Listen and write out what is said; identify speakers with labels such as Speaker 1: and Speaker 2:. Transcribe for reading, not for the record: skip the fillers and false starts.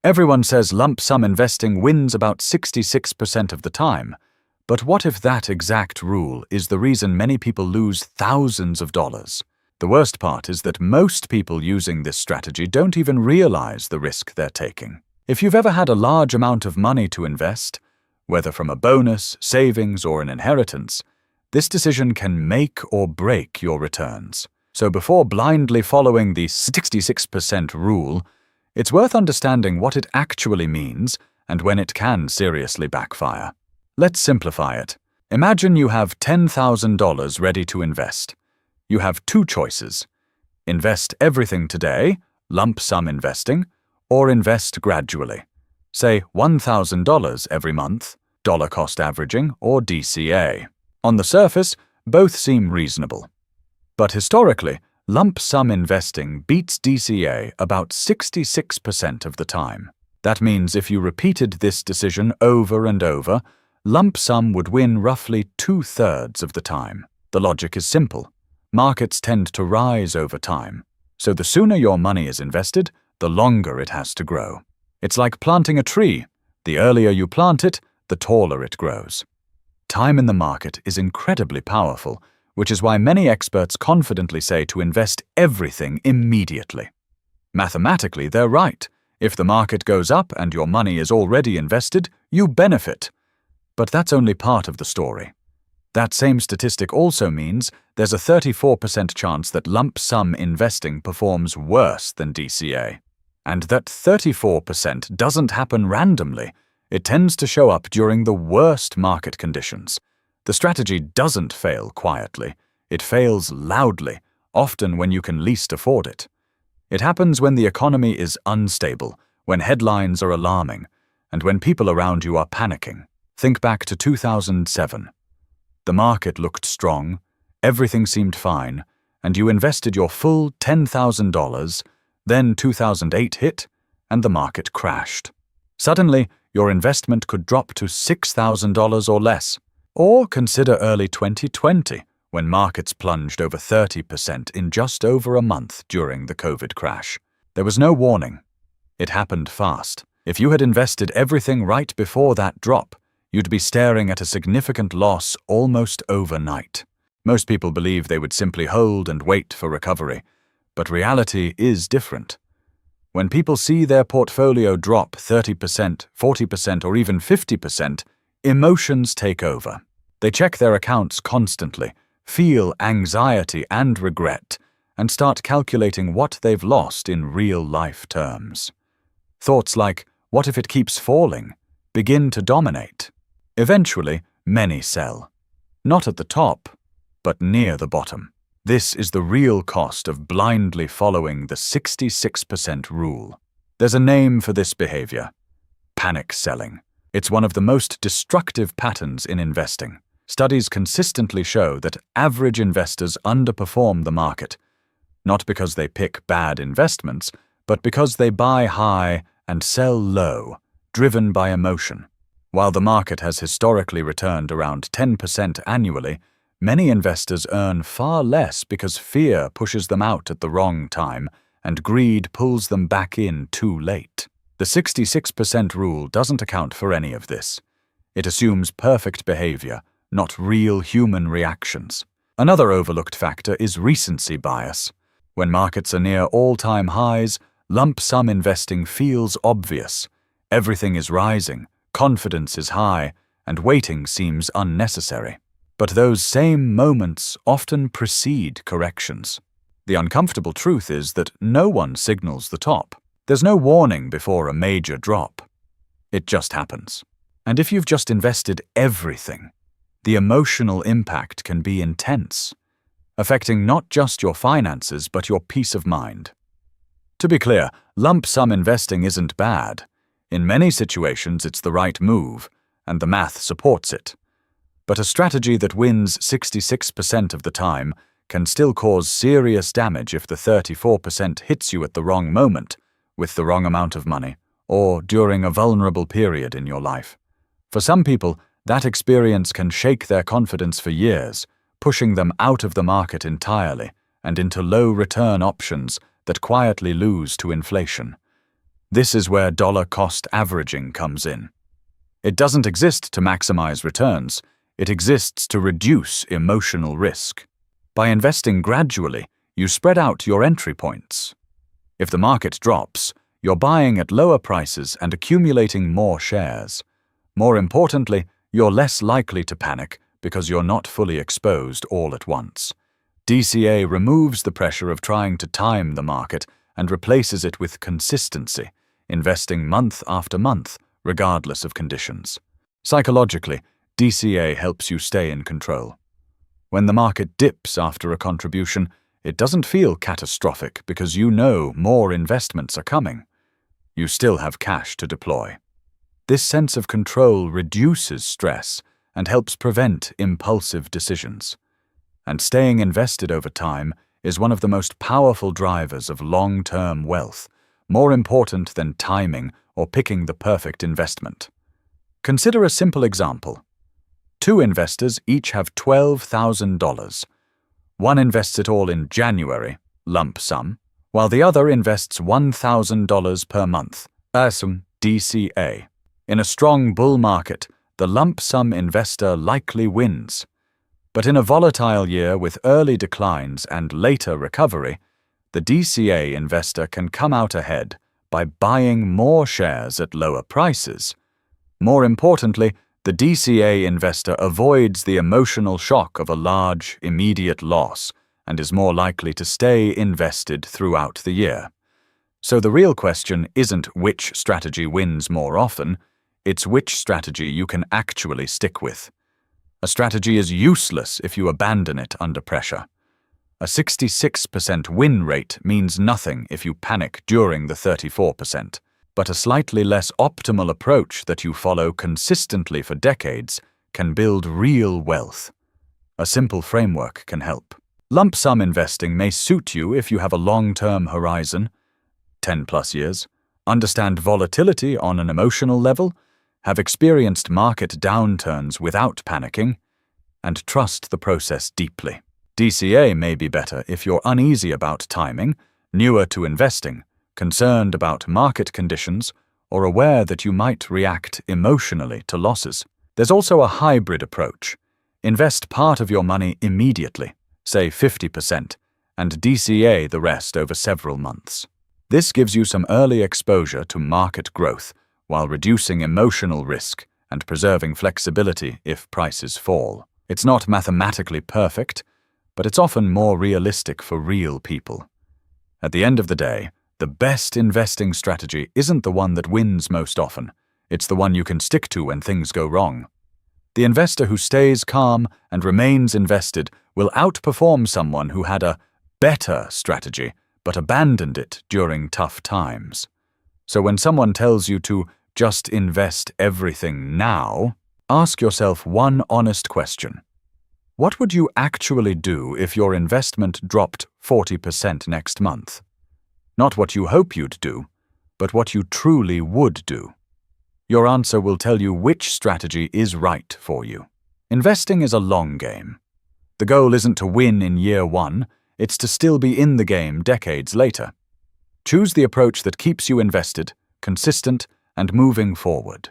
Speaker 1: Everyone says lump sum investing wins about 66% of the time, but what if that exact rule is the reason many people lose thousands of dollars? The worst part is that most people using this strategy don't even realize the risk they're taking. If you've ever had a large amount of money to invest, whether from a bonus, savings, or an inheritance, this decision can make or break your returns. So before blindly following the 66% rule, it's worth understanding what it actually means and when it can seriously backfire. Let's simplify it. Imagine you have $10,000 ready to invest. You have two choices: invest everything today, lump sum investing, or invest gradually. Say $1,000 every month, dollar cost averaging, or DCA. On the surface, both seem reasonable. But historically, lump sum investing beats DCA about 66% of the time. That means if you repeated this decision over and over, lump sum would win roughly 2/3 of the time. The logic is simple. Markets tend to rise over time, so the sooner your money is invested, the longer it has to grow. It's like planting a tree. The earlier you plant it, the taller it grows. Time in the market is incredibly powerful, which is why many experts confidently say to invest everything immediately. Mathematically, they're right. If the market goes up and your money is already invested, you benefit. But that's only part of the story. That same statistic also means there's a 34% chance that lump sum investing performs worse than DCA. And that 34% doesn't happen randomly. It tends to show up during the worst market conditions. The strategy doesn't fail quietly. It fails loudly, often when you can least afford it. It happens when the economy is unstable, when headlines are alarming, and when people around you are panicking. Think back to 2007. The market looked strong, everything seemed fine, and you invested your full $10,000, then 2008 hit, and the market crashed. Suddenly, your investment could drop to $6,000 or less. Or consider early 2020, when markets plunged over 30% in just over a month during the COVID crash. There was no warning. It happened fast. If you had invested everything right before that drop, you'd be staring at a significant loss almost overnight. Most people believe they would simply hold and wait for recovery, but reality is different. When people see their portfolio drop 30%, 40%, or even 50%, emotions take over. They check their accounts constantly, feel anxiety and regret, and start calculating what they've lost in real-life terms. Thoughts like, "What if it keeps falling?" begin to dominate. Eventually, many sell. Not at the top, but near the bottom. This is the real cost of blindly following the 66% rule. There's a name for this behavior: panic selling. It's one of the most destructive patterns in investing. Studies consistently show that average investors underperform the market, not because they pick bad investments, but because they buy high and sell low, driven by emotion. While the market has historically returned around 10% annually, many investors earn far less because fear pushes them out at the wrong time and greed pulls them back in too late. The 66% rule doesn't account for any of this. It assumes perfect behavior, not real human reactions. Another overlooked factor is recency bias. When markets are near all-time highs, lump sum investing feels obvious. Everything is rising, confidence is high, and waiting seems unnecessary. But those same moments often precede corrections. The uncomfortable truth is that no one signals the top. There's no warning before a major drop. It just happens. And if you've just invested everything, the emotional impact can be intense, affecting not just your finances but your peace of mind. To be clear, lump sum investing isn't bad. In many situations, it's the right move, and the math supports it. But a strategy that wins 66% of the time can still cause serious damage if the 34% hits you at the wrong moment, with the wrong amount of money, or during a vulnerable period in your life. For some people, that experience can shake their confidence for years, pushing them out of the market entirely and into low-return options that quietly lose to inflation. This is where dollar cost averaging comes in. It doesn't exist to maximize returns, it exists to reduce emotional risk. By investing gradually, you spread out your entry points. If the market drops, you're buying at lower prices and accumulating more shares. More importantly, you're less likely to panic because you're not fully exposed all at once. DCA removes the pressure of trying to time the market and replaces it with consistency, investing month after month, regardless of conditions. Psychologically, DCA helps you stay in control. When the market dips after a contribution, it doesn't feel catastrophic because you know more investments are coming. You still have cash to deploy. This sense of control reduces stress and helps prevent impulsive decisions. And staying invested over time is one of the most powerful drivers of long-term wealth, more important than timing or picking the perfect investment. Consider a simple example. Two investors each have $12,000. One invests it all in January, lump sum, while the other invests $1,000 per month, DCA. In a strong bull market, the lump sum investor likely wins. But in a volatile year with early declines and later recovery, the DCA investor can come out ahead by buying more shares at lower prices. More importantly, the DCA investor avoids the emotional shock of a large, immediate loss and is more likely to stay invested throughout the year. So the real question isn't which strategy wins more often, it's which strategy you can actually stick with. A strategy is useless if you abandon it under pressure. A 66% win rate means nothing if you panic during the 34%, but a slightly less optimal approach that you follow consistently for decades can build real wealth. A simple framework can help. Lump sum investing may suit you if you have a long-term horizon, 10+ years, understand volatility on an emotional level, have experienced market downturns without panicking, and trust the process deeply. DCA may be better if you're uneasy about timing, newer to investing, concerned about market conditions, or aware that you might react emotionally to losses. There's also a hybrid approach. Invest part of your money immediately, say 50%, and DCA the rest over several months. This gives you some early exposure to market growth while reducing emotional risk and preserving flexibility if prices fall. It's not mathematically perfect, but it's often more realistic for real people. At the end of the day, the best investing strategy isn't the one that wins most often. It's the one you can stick to when things go wrong. The investor who stays calm and remains invested will outperform someone who had a better strategy but abandoned it during tough times. So when someone tells you to just invest everything now, ask yourself one honest question. What would you actually do if your investment dropped 40% next month? Not what you hope you'd do, but what you truly would do. Your answer will tell you which strategy is right for you. Investing is a long game. The goal isn't to win in year one, it's to still be in the game decades later. Choose the approach that keeps you invested, consistent, and moving forward.